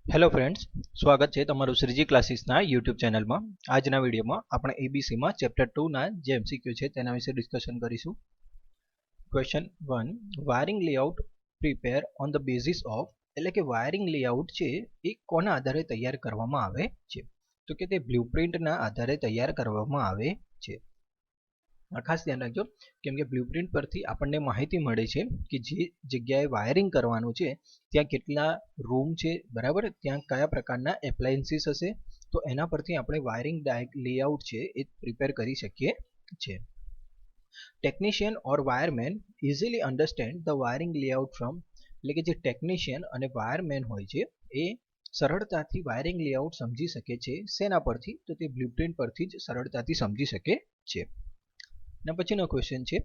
Hello friends, स्वागत है तमारू Shriji क्लासीसना YouTube channel में। आजना विडियो में આપણે एबीसी में चैप्टर 2 ना जे एमसीक्यू છે તેના વિશે ડિસ્કશન કરીશું। Question 1, wiring layout prepare on the basis of, એટલે કે વાયરિંગ લેઆઉટ છે એ કોના આધારે તૈયાર કરવામાં આવે છે? તો કે તે બ્લુપ્રિન્ટના આધારે તૈયાર કરવામાં આવે છે। ખાસ ધ્યાન રાખજો, કેમ કે બ્લુપ્રિન્ટ પરથી આપણને માહિતી મળે છે કે જે જગ્યાએ વાયરિંગ કરવાનું છે ત્યાં કેટલા રૂમ છે, બરાબર, ત્યાં કયા પ્રકારના એપ્લાયન્સીસ હશે, તો એના પરથી આપણે વાયરિંગ લેઆઉટ છે એ પ્રિપેર કરી શકીએ છીએ। Technician or wireman easily understand the wiring layout from, એટલે કે જે ટેકનિશિયન અને વાયરમેન હોય છે એ સરળતાથી વાયરિંગ લેઆઉટ સમજી શકે છે શેના પરથી? તો તે બ્લુપ્રિન્ટ પરથી જ સરળતાથી સમજી શકે છે। પછીનો ક્વેશ્ચન છે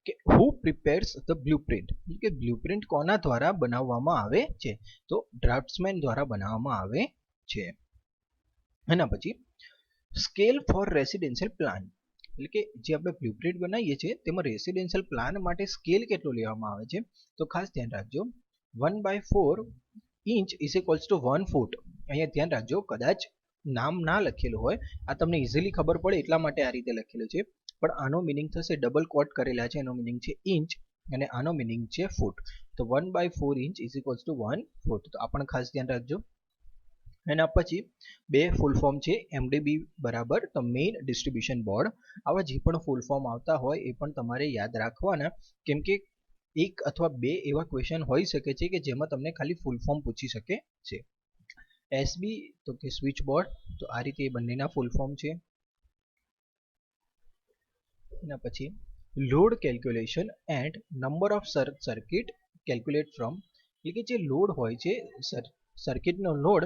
કે હુ પ્રિપેર્સ ધ બ્લુપ્રિન્ટ, એટલે કે બ્લુપ્રિન્ટ કોના દ્વારા બનાવવામાં આવે છે? તો ડ્રાફ્ટ્સમેન દ્વારા બનાવવામાં આવે છે। એના પછી સ્કેલ ફોર રેસિડેન્શિયલ પ્લાન, એટલે કે જે આપણે બ્લુપ્રિન્ટ બનાવીએ છીએ તેમાં રેસિડેન્શિયલ પ્લાન માટે સ્કેલ કેટલો લેવામાં આવે છે? તો ખાસ ધ્યાન રાખજો, 1/4 ઇંચ ઇઝ ઇક્વલ્સ ટુ 1 ફૂટ। અહીંયા ધ્યાન રાખજો, કદાચ નામ ના લખેલું હોય, આ તમને ઇઝીલી ખબર પડે એટલા માટે આ રીતે લખેલું છે, પણ આનો મિનિંગ થશે, ડબલ કોટ કરેલા છે, એનો મિનિંગ છે ઇંચ અને આનો મિનિંગ છે ફૂટ। તો 1/4 ઇંચ ઇઝ ઇક્વલ્સ ટુ 1 ફૂટ, તો આ પણ ખાસ ધ્યાન રાખજો। એના પછી બે ફૂલ ફોર્મ છે એમડીબી બરાબર તો મેઇન ડિસ્ટ્રીબ્યુશન બોર્ડ। આવા જે પણ ફૂલ ફોર્મ આવતા હોય એ પણ તમારે યાદ રાખવાના, કેમ કે એક અથવા બે એવા ક્વેશ્ચન હોઈ શકે છે કે જેમાં તમને ખાલી ફૂલ ફોર્મ પૂછી શકે છે। એસબી તો કે સ્વિચ બોર્ડ, તો આ રીતે એ બંનેના ફૂલ ફોર્મ છે। એના પછી load calculation and number of circuit calculate from, એટલે કે જે લોડ હોય છે સર્કિટનો લોડ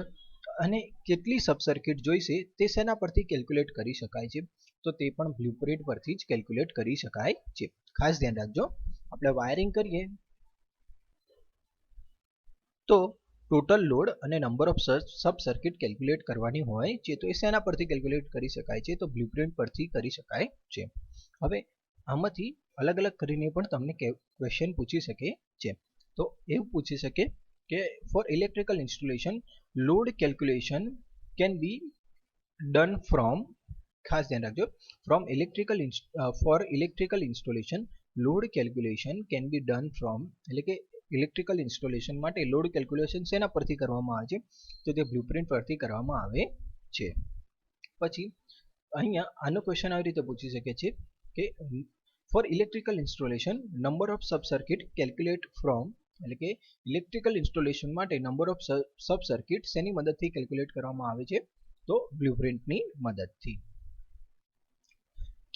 અને કેટલી સબ સર્કિટ જોઈશે તે શેના પરથી કેલ્ક્યુલેટ કરી શકાય છે? તો તે પણ બ્લુપ્રિન્ટ પરથી જ કેલ્ક્યુલેટ કરી શકાય છે। ખાસ ધ્યાન રાખજો, આપણે વાયરિંગ કરીએ તો ટોટલ લોડ અને number of sub circuit calculate કરવાની હોય છે, તો એ શેના પરથી કેલ્ક્યુલેટ કરી શકાય છે? તો બ્લુપ્રિન્ટ પરથી કરી શકાય છે। હવે આમાંથી અલગ અલગ કરીને પણ તમને ક્વેશ્ચન પૂછી શકે છે। તો એવું પૂછી શકે કે for electrical installation load calculation can be done from, ખાસ ધ્યાન રાખજો, from for electrical installation load calculation can be done from, એટલે કે ઇલેક્ટ્રિકલ ઇન્સ્ટોલેશન માટે લોડ કેલ્ક્યુલેશન શેના પરથી કરવામાં આવે છે? તો તે બ્લુપ્રિન્ટ પરથી કરવામાં આવે છે। પછી અહીંયા આનો ક્વેશ્ચન આવી રીતે પૂછી શકે છે કે for electrical installation number of sub circuit calculate from, એટલે કે ઇલેક્ટ્રિકલ ઇન્સ્ટોલેશન માટે નંબર ઓફ સબ સર્કિટ શેની મદદથી કેલ્ક્યુલેટ કરવામાં આવે છે? તો બ્લુપ્રિન્ટની મદદથી।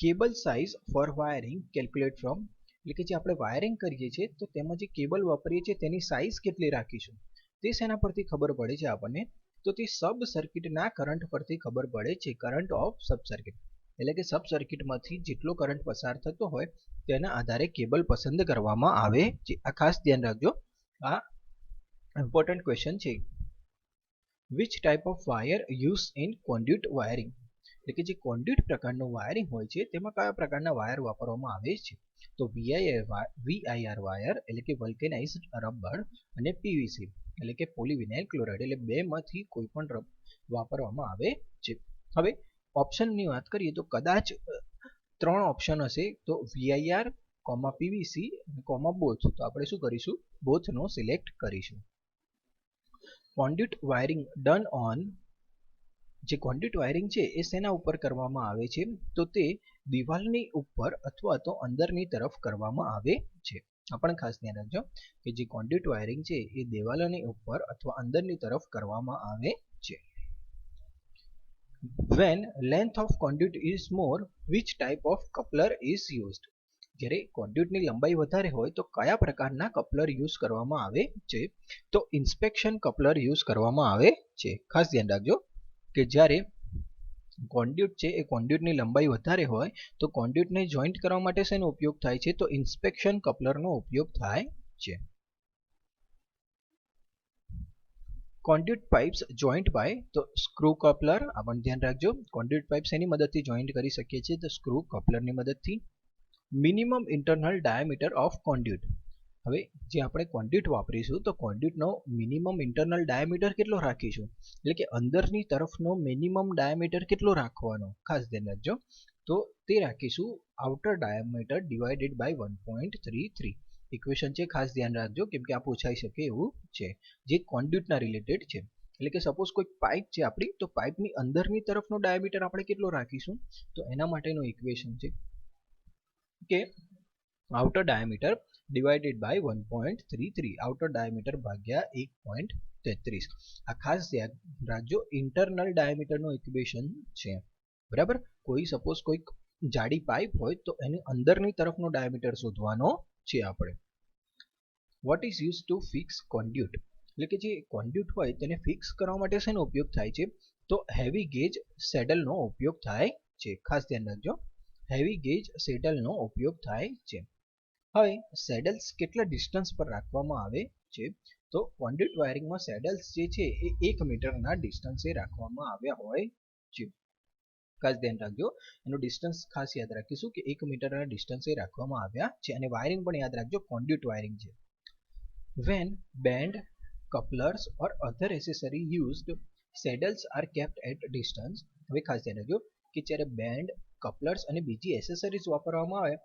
Cable size for wiring calculate from, એટલે કે જે આપણે વાયરિંગ કરીએ છીએ તો તેમાં જે કેબલ વાપરીએ છીએ તેની સાઇઝ કેટલી રાખીશું તે શેના પરથી ખબર પડે છે આપણને? તો તે સબ સર્કિટના કરંટ પરથી ખબર પડે છે, કરંટ ઓફ સબ સર્કિટ, એટલે કે સબ સર્કિટમાંથી જેટલો કરંટ પસાર થતો હોય તેના આધારે કેબલ પસંદ કરવામાં આવે છે। આ ખાસ ધ્યાન રાખજો, આ ઇમ્પોર્ટન્ટ ક્વેશ્ચન છે। Which type of wire use in કોન્ડ્યુટ wiring, એટલે કે જે કોન્ડ્યુટ પ્રકારનું વાયરિંગ હોય છે તેમાં કયા પ્રકારના વાયર વાપરવામાં આવે છે? તો વીઆઈઆર વાયર, એટલે કે વલ્કેનાઇઝ્ડ રબર, અને પીવીસી, એટલે કે પોલીવિનાઇલ ક્લોરાઇડ, એટલે બેમાંથી કોઈ પણ વાપરવામાં આવે છે। હવે ઓપ્શનની વાત કરીએ તો કદાચ ત્રણ ઓપ્શન હશે, તો વીઆઈઆર, પીવીસી અને બોથ, તો આપણે શું કરીશું? બોથનો સિલેક્ટ કરીશું। કોન્ડ્યુટ વાયરિંગ ડન ઓન, જે કોન્ડ્યુટ વાયરિંગ છે એ શેના ઉપર કરવામાં આવે છે? તો તે દિવાલની ઉપર અથવા તો અંદરની તરફ કરવામાં આવે છે। આ પણ ખાસ ધ્યાન રાખજો કે જે કોન્ડ્યુટ વાયરિંગ છે એ દિવાલોની ઉપર અથવા અંદરની તરફ કરવામાં આવે છે। When length of conduit is more, which type of coupler is used? જ્યારે કોન્ડ્યુટની લંબાઈ વધારે હોય તો કયા પ્રકારના કપલર યુઝ કરવામાં આવે છે? તો ઇન્સ્પેક્શન કપલર યુઝ કરવામાં આવે છે। ખાસ ધ્યાન રાખજો કે જ્યારે કોન્ડ્યુટ છે એ કોન્ડ્યુટની લંબાઈ વધારે હોય તો કોન્ડ્યુટને જોઈન્ટ કરવા માટે શેનો ઉપયોગ થાય છે? તો ઇન્સ્પેક્શન કપલરનો ઉપયોગ થાય છે। કોન્ડ્યુટ પાઇપ્સ જોઈન્ટ બાય, તો સ્ક્રૂ કપલર, આ પણ ધ્યાન રાખજો, કોન્ડ્યુટ પાઇપ્સ એની મદદથી જોઈન્ટ કરી શકીએ છીએ? તો સ્ક્રૂ કપલરની મદદથી। મિનિમમ ઇન્ટરનલ ડાયામીટર ઓફ કોન્ડ્યુટ, હવે જે આપણે કોન્ડ્યુટ વાપરીશું તો કોન્ડ્યુટનો મિનિમમ ઇન્ટરનલ ડાયામીટર કેટલો રાખીશું, એટલે કે અંદરની તરફનો મિનિમમ ડાયામીટર કેટલો રાખવાનો ખાસ ધ્યાન રાખજો. તો તે રાખીશું outer diameter divided by 1.33. Equation છે, ખાસ ધ્યાન રાખજો કેમ કે આ પૂછાઈ શકે એવું છે, જે કોન્ડ્યુટના રિલેટેડ છે. એટલે કે સપોઝ કોઈ પાઇપ છે આપણી, તો પાઇપની અંદરની તરફનો ડાયામીટર આપણે કેટલો રાખીશું, તો એના માટેનું ઇક્વેશન છે કે outer diameter divided by 1.33, outer diameter ભાગ્યા 1.33. આ ખાસ ધ્યાન રાખજો, ઇન્ટરનલ ડાયામીટરનું ઇક્વેશન છે, બરાબર. કોઈ સપોઝ કોઈક જાડી પાઇપ હોય તો એની અંદરની તરફનો ડાયામીટર શોધવાનો છે આપણે. What is use to fix કોન્ડ્યુટ, એટલે કે જે કોન્ડ્યુટ હોય તેને ફિક્સ કરવા માટે શેનો ઉપયોગ થાય છે, તો હેવી ગેજ સેડલનો ઉપયોગ થાય છે. ખાસ ધ્યાન રાખજો, હેવી ગેજ સેડલનો ઉપયોગ થાય છે. હવે સેડલ્સ કેટલા ડિસ્ટન્સ પર રાખવામાં આવે છે, તો કોન્ડ્યુટ વાયરિંગમાં સેડલ્સ જે છે એ 1 મીટરના ડિસ્ટન્સે રાખવામાં આવ્યા હોય છે. ખાસ ધ્યાન રાખજો, એનું ડિસ્ટન્સ ખાસ યાદ રાખીશું કે 1 મીટરના ડિસ્ટન્સે રાખવામાં આવ્યા છે. અને વાયરિંગ પણ યાદ રાખજો, કોન્ડ્યુટ વાયરિંગ છે. When band, couplers or other accessory used, saddles are kept at distance. હવે ખાસ ધ્યાન રાખજો કે જ્યારે બેન્ડ, કપલર્સ અને બીજી એસેસરીઝ વાપરવામાં આવે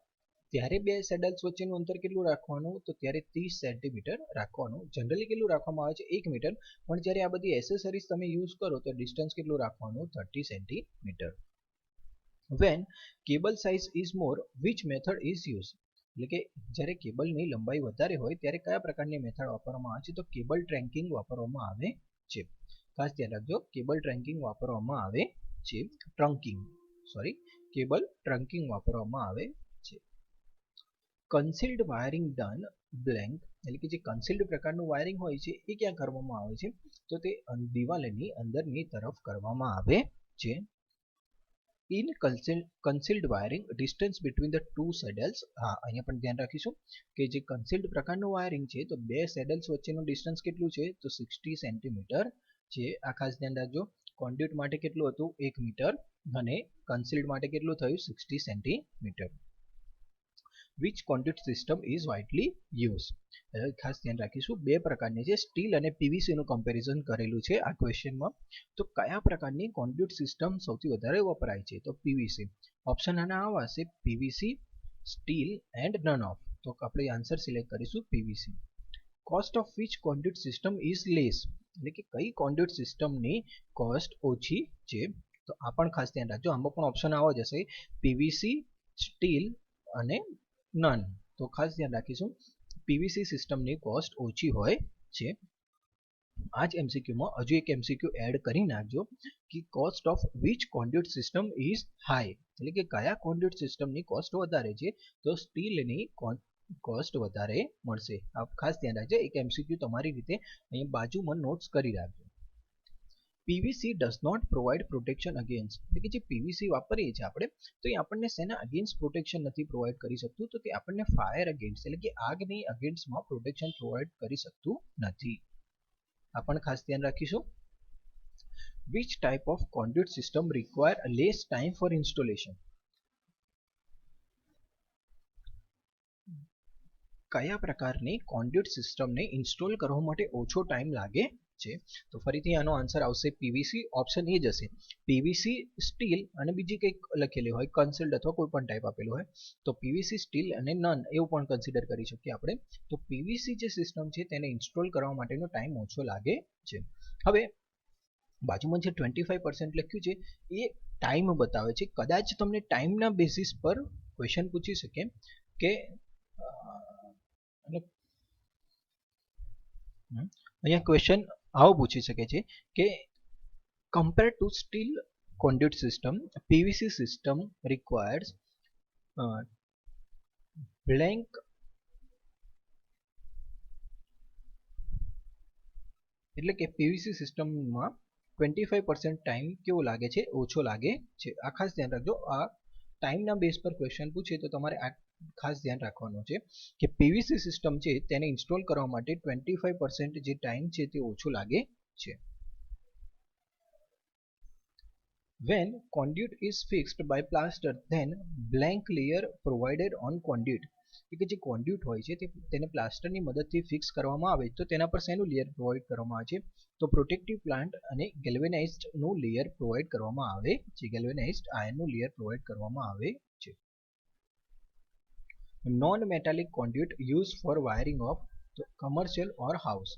ત્યારે બે સેડલ્સ વચ્ચેનું અંતર કેટલું રાખવાનું, તો ત્યારે 30 સેન્ટીમીટર રાખવાનું. જનરલી કેટલું રાખવામાં આવે છે, 1 મીટર, પણ જ્યારે આ બધી એસેસરીઝ તમે યુઝ કરો તો ડિસ્ટન્સ કેટલું રાખવાનું, 30 centimetre. When cable size is more, which method is used, એટલે કે જ્યારે કેબલની લંબાઈ વધારે હોય ત્યારે કયા પ્રકારની મેથડ વાપરવામાં આવે છે, તો કેબલ ટ્રેન્કિંગ વાપરવામાં આવે છે. ખાસ ધ્યાન રાખજો, કેબલ ટ્રેન્કિંગ વાપરવામાં આવે છે, કેબલ ટ્રંકિંગ વાપરવામાં આવે છે. કન્સીલ્ડ વાયરિંગ ડન બ્લેન્ક, એટલે કે જે કન્સીલ્ડ પ્રકારનું વાયરિંગ હોય છે એ ક્યાં કરવામાં આવે છે, તો તે દિવાલની અંદરની તરફ કરવામાં આવે છે. In concealed wiring distance between the two saddles, હા અહીંયા પણ ધ્યાન રાખીશું કે જે કન્સીલ્ડ પ્રકારનું વાયરિંગ છે તો બે સેડલ્સ વચ્ચેનું ડિસ્ટન્સ કેટલું છે, તો 60 સેન્ટીમીટર છે. આ ખાસ ધ્યાન રાખજો, કોન્ડ્યુટ માટે કેટલું હતું, 1 મીટર, અને કન્સીલ્ડ માટે કેટલું થયું, 60 centimetre. Which conduit system is widely use, ખાસ ધ્યાન રાખીશું, બે પ્રકારની છે, સ્ટીલ અને પીવીસી નું કમ્પેરિઝન કરેલું છે આ ક્વેશ્ચનમાં. તો કયા પ્રકારની કોન્ડ્યુટ સિસ્ટમ સૌથી વધારે વપરાય છે, તો પીવીસી. ઓપ્શન આના આવા છે, PVC, steel and none of. તો આપણે આન્સર સિલેક્ટ કરીશું PVC. Cost of which conduit system is less, એટલે કે કઈ કોન્ડ્યુટ સિસ્ટમની કોસ્ટ ઓછી છે, તો આ પણ ખાસ ધ્યાન રાખજો, આમાં પણ ઓપ્શન આવો જશે, પીવીસી, સ્ટીલ અને નન. તો ખાસ ધ્યાન રાખીશું, પીવીસી સિસ્ટમની કોસ્ટ ઓછી હોય છે. આ જ એમસીક્યુમાં હજુ એક એમસીક્યુ એડ કરી નાખજો કે cost of which conduit system is high, એટલે કે કયા કોન્ડ્યુટ સિસ્ટમની કોસ્ટ વધારે છે, તો સ્ટીલની કોસ્ટ વધારે મળશે. આ ખાસ ધ્યાન રાખજો, એક એમસીક્યુ તમારી રીતે અહીં બાજુમાં નોટ્સ કરી રાખજો. PVC does not provide protection against, એટલે કે જે પીવીસી વાપરીએ છીએ આપણે તો એ આપણને શેના અગેન્સ્ટ પ્રોટેક્શન નથી પ્રોવાઈડ કરી શકતું, તો તે આપણને ફાયર અગેન્સ્ટ એટલે કે આગની અગેન્સ્ટમાં પ્રોટેક્શન પ્રોવાઈડ કરી શકતું નથી. આ પણ ખાસ ધ્યાન રાખીશું. Which type of conduit system require less time for installation, કયા પ્રકારની કોન્ડ્યુટ સિસ્ટમને ઇન્સ્ટોલ કરવા માટે ઓછો ટાઈમ લાગે છે, તો ફરીથી આનો આન્સર આવશે પીવીસી. ઓપ્શન એ જ હશે, પીવીસી, સ્ટીલ અને બીજી કંઈક લખેલી હોય, કન્સિલ્ડ અથવા કોઈ પણ ટાઈપ આપેલું હોય, તો પીવીસી, સ્ટીલ અને નન એવું પણ કન્સિડર કરી શકીએ આપણે. તો પીવીસી જે સિસ્ટમ છે તેને ઇન્સ્ટોલ કરવા માટેનો ટાઈમ ઓછો લાગે છે. હવે બાજુમાં જે 25% લખ્યું છે એ ટાઈમ બતાવે છે, કદાચ તમને ટાઈમના બેસિસ પર ક્વેશ્ચન પૂછી શકે કે અહીંયા ક્વેશ્ચન આવો પૂછી શકે છે કે compare to steel કોન્ડ્યુટ system, PVC system requires blank, એટલે કે પીવીસી સિસ્ટમમાં 25% ટાઈમ કેવો લાગે છે, ઓછો લાગે છે. આ ખાસ ધ્યાન રાખજો, આ ટાઈમના બેઝ પર ક્વેશ્ચન પૂછે તો તમારે આ ખાસ ધ્યાન રાખવાનું છે કે પીવીસી સિસ્ટમ છે તેને ઇન્સ્ટોલ કરવા માટે 25% જે ટાઈમ છે તે ઓછો લાગે છે. When conduit is fixed by plaster, then blank layer provided on conduit. કે જે કોન્ડ્યુટ હોય છે તેને પ્લાસ્ટરની મદદથી ફિક્સ કરવામાં આવે તો તેના પર શેનું લેયર પ્રોવાઈડ કરવામાં આવે છે તો પ્રોટેક્ટિવ પ્લાન્ટ અને ગેલ્વેનાઇઝ્ડનું લેયર પ્રોવાઈડ કરવામાં આવે છે. ગેલ્વેનાઇઝ્ડ આયર્નનું લેયર પ્રોવાઈડ કરવામાં આવે છે. Non metallic કોન્ડ્યુટ use for wiring of commercial or house.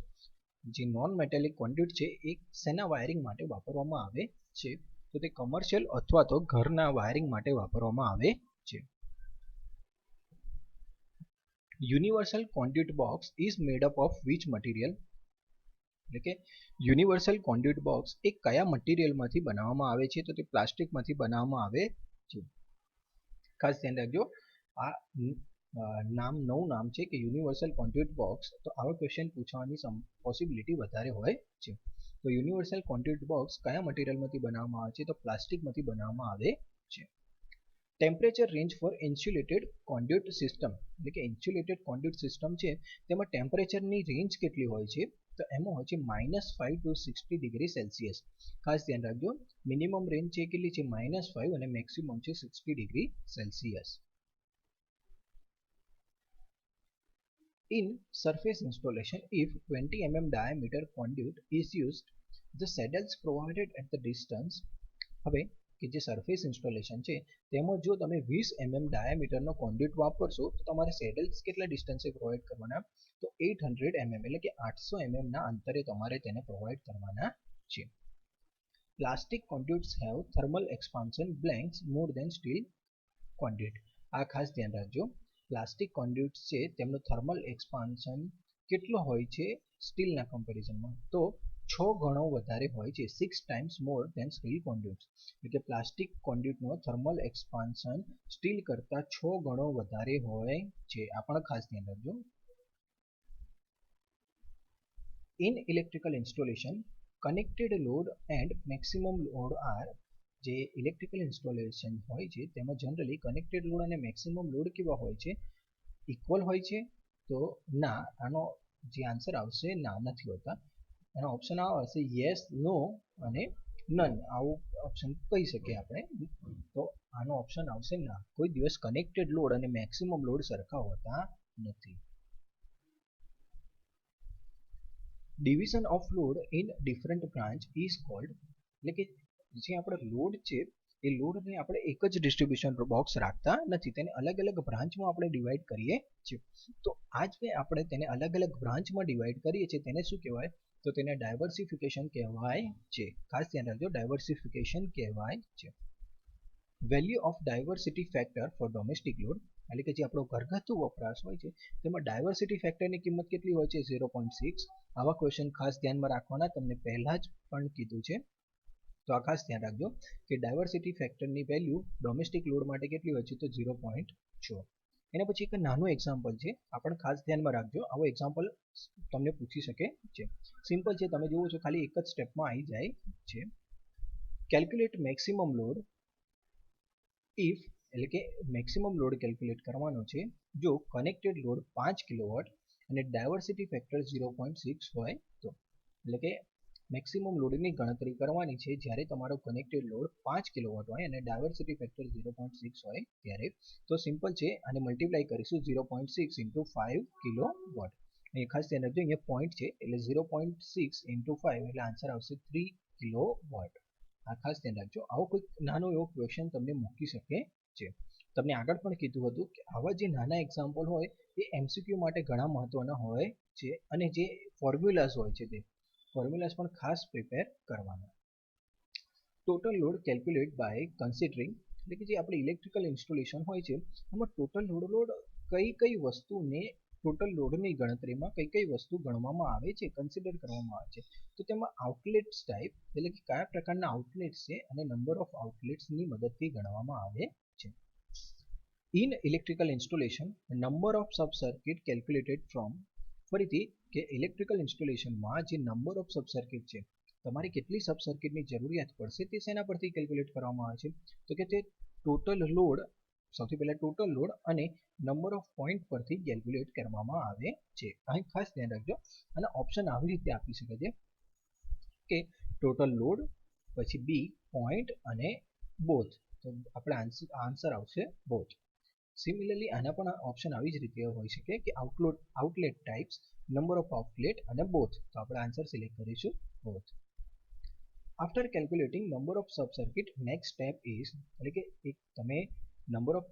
જે નોન મેટાલિક કોન્ડ્યુટ છે એ શેના વાયરિંગ માટે વાપરવામાં આવે છે તો તે કમર્શિયલ અથવા તો ઘરના વાયરિંગ માટે વાપરવામાં આવે છે. Universal કોન્ડ્યુટ box is made up of which material. એટલે કે યુનિવર્સલ કોન્ડ્યુટ બોક્સ એ કયા મટીરિયલમાંથી બનાવવામાં આવે છે તો તે પ્લાસ્ટિકમાંથી બનાવવામાં આવે છે. ખાસ ધ્યાન રાખજો આ નવું નામ છે કે યુનિવર્સલ કોન્ડ્યુટ બોક્સ. તો આવા ક્વેશ્ચન પૂછવાની પોસિબિલિટી વધારે હોય છે. તો યુનિવર્સલ કોન્ડ્યુટ બોક્સ કયા મટીરિયલમાંથી બનાવવામાં આવે છે તો પ્લાસ્ટિકમાંથી બનાવવામાં આવે છે. Temperature range for insulated conduit system. એટલે કે ઇન્સ્યુલેટેડ કોન્ડ્યુટ સિસ્ટમ છે તેમાં ટેમ્પરેચરની રેન્જ કેટલી હોય છે તો એમાં હોય છે -5 to 60 ડિગ્રી સેલ્સિયસ. ખાસ ધ્યાન રાખજો મિનિમમ રેન્જ છે કેટલી છે -5 અને મેક્સિમમ છે 60 degree Celsius. In surface installation, if 20 mm diameter conduit is used, the saddles provided at the distance. હવે કે જે સરફેસ ઇન્સ્ટોલેશન છે તેમાં જો તમે 20 mm ડાયામીટરનો કોન્ડ્યુટ વાપરશો તો તમારે સેડલ્સ કેટલા ડિસ્ટન્સે પ્રોવાઈડ કરવાના તો 800 mm એટલે કે 800 mm ના અંતરે તમારે તેને પ્રોવાઈડ કરવાના છે. Plastic conduits have thermal expansion blanks more than steel conduit. આ ખાસ ધ્યાન રાખજો પ્લાસ્ટિક કોન્ડ્યુટ્સ છે તેમનું થર્મલ એક્સપાન્શન કેટલો હોય છે સ્ટીલના કમ્પેરિઝનમાં તો 6 ગણો વધારે હોય છે 6 times more than steel conduits. એટલે કે પ્લાસ્ટિક કોન્ડ્યુટનો થર્મલ એક્સપાન્શન સ્ટીલ કરતાં 6 ગણો વધારે હોય છે. આ પણ ખાસ ધ્યાન રાખજો. In electrical installation connected load and maximum load are. જે ઇલેક્ટ્રિકલ ઇન્સ્ટોલેશન હોય છે તેમાં જનરલી કનેક્ટેડ લોડ અને મેક્સિમમ લોડ કેવા હોય છે ઇક્વલ હોય છે તો ના આનો જે આન્સર આવશે ના નથી હોતા. એનો ઓપ્શન આવશે યસ નો અને નન. આવું ઓપ્શન કહી શકીએ આપણે. તો આનો ઓપ્શન આવશે ના. કોઈ દિવસ કનેક્ટેડ લોડ અને મેક્સિમમ લોડ સરખા હોતા નથી. Division off load in different branch is called. એટલે કે જે આપણો લોડ છે એ લોડને આપણે એક જ ડિસ્ટ્રીબ્યુશન બોક્સ રાખતા નથી તેને અલગ અલગ બ્રાન્ચમાં આપણે ડિવાઈડ કરીએ છીએ. તો આ જ આપણે તેને અલગ અલગ બ્રાન્ચમાં ડિવાઈડ કરીએ છીએ તેને શું કહેવાય તો તેને ડાયવર્સિફિકેશન કહેવાય છે. ખાસ ધ્યાન રાખજો ડાયવર્સિફિકેશન કહેવાય છે. Value of diversity factor for domestic load. એટલે કે જે આપણો ઘરગથ્થુ વપરાશ હોય છે તેમાં ડાયવર્સિટી ફેક્ટરની કિંમત કેટલી હોય છે 0.6. આવા ક્વેશ્ચન ખાસ ધ્યાનમાં રાખવાના તમને પહેલા જ પણ કીધું છે. તો આ ખાસ ધ્યાન રાખજો કે ડાયવર્સિટી ફેક્ટરની વેલ્યુ ડોમેસ્ટિક લોડ માટે કેટલી હોય છે તો 0.6. એના પછી એક નાનું એક્ઝામ્પલ છે આ પણ ખાસ ધ્યાનમાં રાખજો. આવો એક્ઝામ્પલ તમને પૂછી શકે છે. સિમ્પલ છે તમે જુઓ છો ખાલી એક જ સ્ટેપમાં આવી જાય છે. Calculate maximum load if. એટલે કે મેક્સિમમ લોડ કેલ્ક્યુલેટ કરવાનો છે જો કનેક્ટેડ લોડ 5 કિલોવોટ અને ડાયવર્સિટી ફેક્ટર 0.6 હોય તો. એટલે કે મેક્સિમમ લોડની ગણતરી કરવાની છે જ્યારે તમારો કનેક્ટેડ લોડ 5 કિલોવોટ હોય અને ડાયવર્સિટી ફેક્ટર 0.6 હોય ત્યારે. તો સિમ્પલ છે આને મલ્ટીપ્લાય કરીશું 0.6 into 5 કિલોવોટ. એ ખાસ ધ્યાન રાખજો અહીંયા પોઈન્ટ છે એટલે 0.6 into 5 એટલે આન્સર આવશે 3 કિલોવોટ. આ ખાસ ધ્યાન રાખજો. આવો કોઈ નાનો એવો ક્વેશ્ચન તમને મૂકી શકે છે. તમને આગળ પણ કીધું હતું કે આવા જે નાના એક્ઝામ્પલ હોય એ એમસીક્યુ માટે ઘણા મહત્વના હોય છે અને જે ફોર્મ્યુલાઝ હોય છે તે ફોર્મ્યુલાઝ પણ ખાસ પ્રિપેર કરવાના. Total load calculate by considering. એટલે કે જે આપણે ઇલેક્ટ્રિકલ ઇન્સ્ટોલેશન હોય છે એમાં ટોટલ લોડ કઈ વસ્તુને ટોટલ લોડની ગણતરીમાં કઈ વસ્તુ ગણવામાં આવે છે કન્સિડર કરવામાં આવે છે તો તેમાં આઉટલેટ્સ ટાઈપ એટલે કે કયા પ્રકારના આઉટલેટ્સ છે અને નંબર ઓફ આઉટલેટ્સની મદદથી ગણવામાં આવે છે. In electrical installation number of sub circuit calculated from. ફરીથી કે ઇલેક્ટ્રિકલ ઇન્સ્ટોલેશનમાં જે નંબર ઓફ સબ સર્કિટ છે તમારે કેટલી સબ સર્કિટની જરૂરિયાત પડશે તે શેના પરથી કેલ્ક્યુલેટ કરવામાં આવે છે તો કે તે ટોટલ લોડ સૌથી પહેલા ટોટલ લોડ અને નંબર ઓફ પોઈન્ટ પરથી કેલ્ક્યુલેટ કરવામાં આવે છે. અહીં ખાસ ધ્યાન રાખજો અને ઓપ્શન આવી રીતે આપી શકે છે કે ટોટલ લોડ પછી બી પોઈન્ટ અને બોથ. તો આપણે આન્સર આવશે બોથ. સિમિલરલી આના પણ ઓપ્શન આવી જ રીતે હોઈ શકે કે outlet types, number of outlet અને બોથ. તો આપણે આન્સર સિલેક્ટ કરીશું both. After calculating number of sub circuit, next step is, એટલે કે એક તમે number of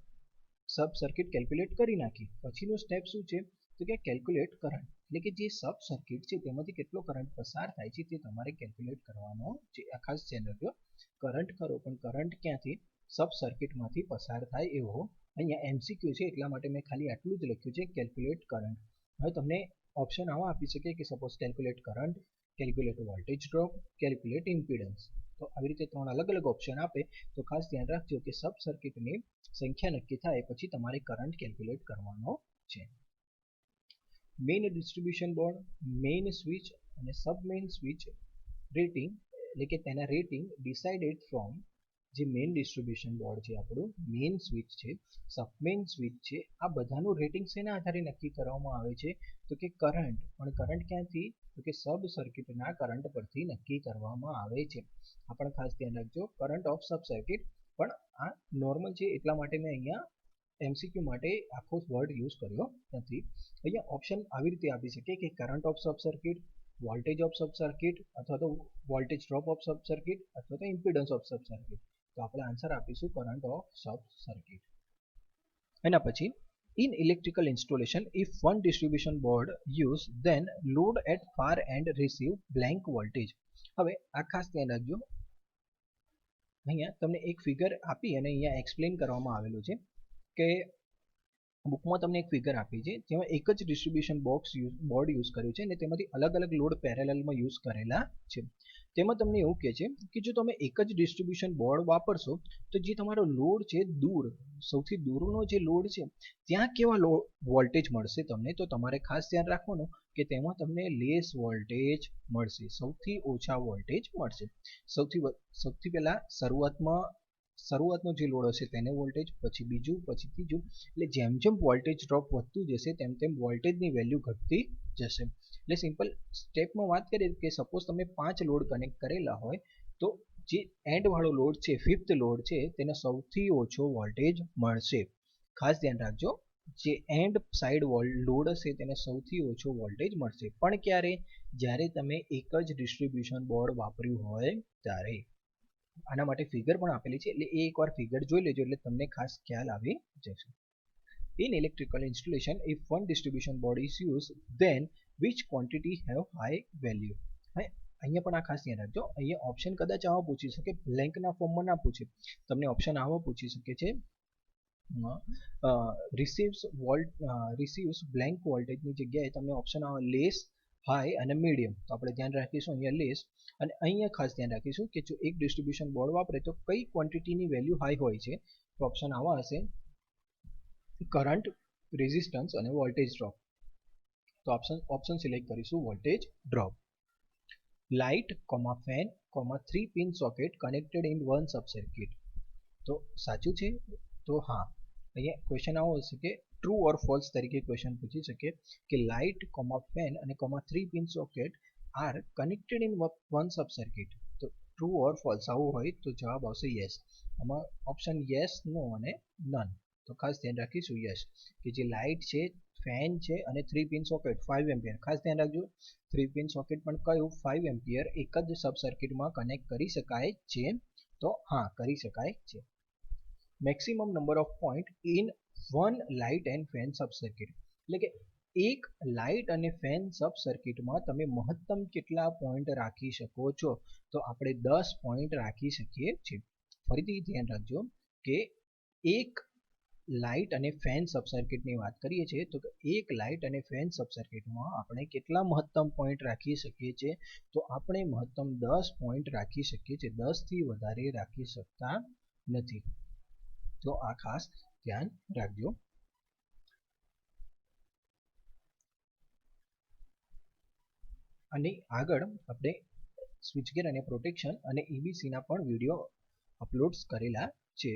sub circuit calculate કરી નાખી, પછીનું સ્ટેપ શું છે તો કે કેલ્ક્યુલેટ કરંટ, એટલે કે જે સબ સર્કિટ છે તેમાંથી કેટલો કરંટ પસાર થાય છે તે તમારે કેલ્ક્યુલેટ કરવાનો છે. આ ખાસ ધ્યાન રાખજો, કરંટ કરો પણ કરંટ ક્યાંથી, સબ સર્કિટમાંથી પસાર થાય એવો. અહીંયા એમસીક્યુ છે એટલા માટે મેં ખાલી આટલું જ લખ્યું છે, કેલ્ક્યુલેટ કરંટ. હવે તમને ઓપ્શન આવા આપી શકે કે suppose calculate current, calculate voltage drop, calculate impedance. તો આવી રીતે 3 અલગ અલગ ઓપ્શન આપે. તો ખાસ ધ્યાન રાખજો કે સબ સર્કિટની સંખ્યા નક્કી થાય પછી તમારે કરંટ કેલ્ક્યુલેટ કરવાનો છે. Main distribution board, main switch અને સબ મેઇન સ્વિચ રેટિંગ, એટલે કે તેના રેટિંગ ડિસાઇડેડ ફ્રોમ, જે મેઇન ડિસ્ટ્રીબ્યુશન બોર્ડ છે આપણું, મેઇન સ્વિચ છે, સબ મેઇન સ્વિચ છે, આ બધાનું રેટિંગ શેના આધારે નક્કી કરવામાં આવે છે તો કે કરંટ. પણ કરંટ ક્યાંથી તો કે સબ સર્કિટના કરંટ પરથી નક્કી કરવામાં આવે છે. આ પણ ખાસ ધ્યાન રાખજો, કરંટ ઓફ સબ સર્કિટ. પણ આ નોર્મલ છે એટલા માટે મેં અહીંયા એમસીક્યુ માટે આખો વર્ડ યુઝ કર્યો નથી. અહીંયા ઓપ્શન આવી રીતે આપી શકે કે current of sub circuit, voltage of sub circuit, અથવા તો voltage drop of sub circuit, અથવા તો ઇમ્પિડન્સ ઓફ સબ સર્કિટ. તો આપણે આન્સર આપીશું કરંટ ઓફ સબ સર્કિટ. એના પછી in electrical installation, if one distribution board use, then load at far end receive blank voltage. હવે આ ખાસ ધ્યાન રાખજો, અહીંયા તમને એક ફિગર આપી અને અહીંયા એક્સપ્લેન કરવામાં આવેલું છે કે બુકમાં તમને એક ફિગર આપી છે જેમાં એક જ ડિસ્ટ્રીબ્યુશન બોર્ડ યુઝ કર્યું છે અને તેમાંથી અલગ અલગ લોડ પેરેલલમાં યુઝ કરેલા છે. તેમાં તમને એવું કહે છે કે જો તમે એક જ ડિસ્ટ્રીબ્યુશન બોર્ડ વાપરશો તો જે તમારો લોડ છે દૂર, સૌથી દૂરનો જે લોડ છે ત્યાં કેવા વોલ્ટેજ મળશે તમને, તો તમારે ખાસ ધ્યાન રાખવાનું કે તેમાં તમને લેસ વોલ્ટેજ મળશે, સૌથી ઓછા વોલ્ટેજ મળશે. સૌથી પહેલા શરૂઆતનો જે લોડ હશે તેને વોલ્ટેજ, પછી બીજું, પછી ત્રીજું, એટલે જેમ જેમ વોલ્ટેજ ડ્રોપ વધતું જશે તેમ તેમ વોલ્ટેજની વેલ્યુ ઘટતી જશે. એટલે સિમ્પલ સ્ટેપમાં વાત કરીએ કે સપોઝ તમે 5 લોડ કનેક્ટ કરેલા હોય તો જે એન્ડ વાળો લોડ છે, ફિફ્થ લોડ છે, તેને સૌથી ઓછો વોલ્ટેજ મળશે. ખાસ ધ્યાન રાખજો, જે એન્ડ સાઈડ લોડ હશે તેને સૌથી ઓછો વોલ્ટેજ મળશે. પણ ક્યારે, જ્યારે તમે એક જ ડિસ્ટ્રીબ્યુશન બોર્ડ વાપર્યું હોય ત્યારે. આના માટે ફિગર પણ આપેલી છે એટલે એ એકવાર ફિગર જોઈ લેજો એટલે તમને ખાસ ખ્યાલ આવી જશે. In electrical installation, if one distribution board is used, then which quantity have high value? અહીંયા પણ આ ખાસ ધ્યાન રાખજો, અહીંયા ઓપ્શન કદાચ આવા પૂછી શકે, બ્લેન્કના ફોર્મમાં ના પૂછે, તમને ઓપ્શન આવા પૂછી શકે છે રિસીવ્સ બ્લેન્ક વોલ્ટેજની જગ્યાએ તમને ઓપ્શન આવે લેસ, હાઈ અને મીડિયમ. તો આપણે ધ્યાન રાખીશું અહીંયા લેસ, અને અહીંયા ખાસ ધ્યાન રાખીશું કે જો એક ડિસ્ટ્રીબ્યુશન બોર્ડ વાપરે તો કઈ ક્વોન્ટિટીની વેલ્યુ હાઈ હોય છે. તો ઓપ્શન આવા હશે કરંટ, રેઝિસ્ટન્સ અને વોલ્ટેજ ડ્રોપ. તો ઓપ્શન સિલેક્ટ કરીશું voltage drop. Light, fan, 3 pin socket connected in one sub circuit. તો સાચું છે, તો હા. અહીંયા ક્વેશ્ચન આવો હશે કે ટ્રુ ઓર ફોલ્સ તરીકે ક્વેશ્ચન પૂછી શકે કે લાઇટ, ફેન અને 3 pin socket are connected in one sub circuit. તો ટ્રુ ઓર ફોલ્સ આવું હોય તો જવાબ આવશે યસ. આમાં ઓપ્શન યસ, નો અને નન. તો ખાસ ધ્યાન રાખીશું યસ, કે જે લાઇટ છે, ફેન છે અને 3 પિન સોકેટ 5 એમ્પિયર. ખાસ ધ્યાન રાખજો 3 પિન સોકેટ પણ કયું 5 એમ્પિયર એક જ સબ સર્કિટમાં કનેક્ટ કરી શકાય છે. તો હા, કરી શકાય છે. Maximum number of point in one light and fan sub circuit, એટલે કે એક લાઇટ અને ફેન સબ સર્કિટમાં તમે મહત્તમ કેટલા પોઈન્ટ રાખી શકો છો, તો આપણે 10 પોઈન્ટ રાખી શકીએ છીએ. ફરીથી ધ્યાન રાખજો કે એક લાઇટ અને ફેન સબ સર્કિટની વાત કરીએ છીએ તો એક લાઇટ અને ફેન સબ સર્કિટમાં આપણે કેટલા મહત્તમ પોઈન્ટ રાખી શકીએ છીએ, તો આપણે મહત્તમ 10 પોઈન્ટ રાખી શકીએ છીએ, 10 થી વધારે રાખી શકતા નથી. તો આ ખાસ ધ્યાન રાખજો. અને આગળ આપણે સ્વિચગેર અને પ્રોટેક્શન અને EBCના પણ વિડીયો અપલોડ્સ કરેલા છે,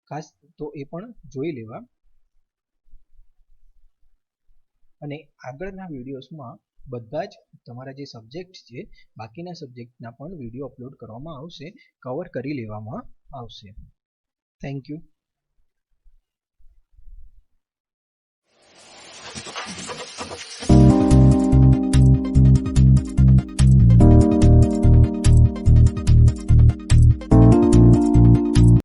ખાસ તો એ પણ જોઈ લેવા. અને આગળના વિડીયોઝમાં બધા જ તમારા જે સબ્જેક્ટ છે બાકીના સબ્જેક્ટના પણ વિડીયો અપલોડ કરવામાં આવશે, કવર કરી લેવામાં આવશે. Thank you.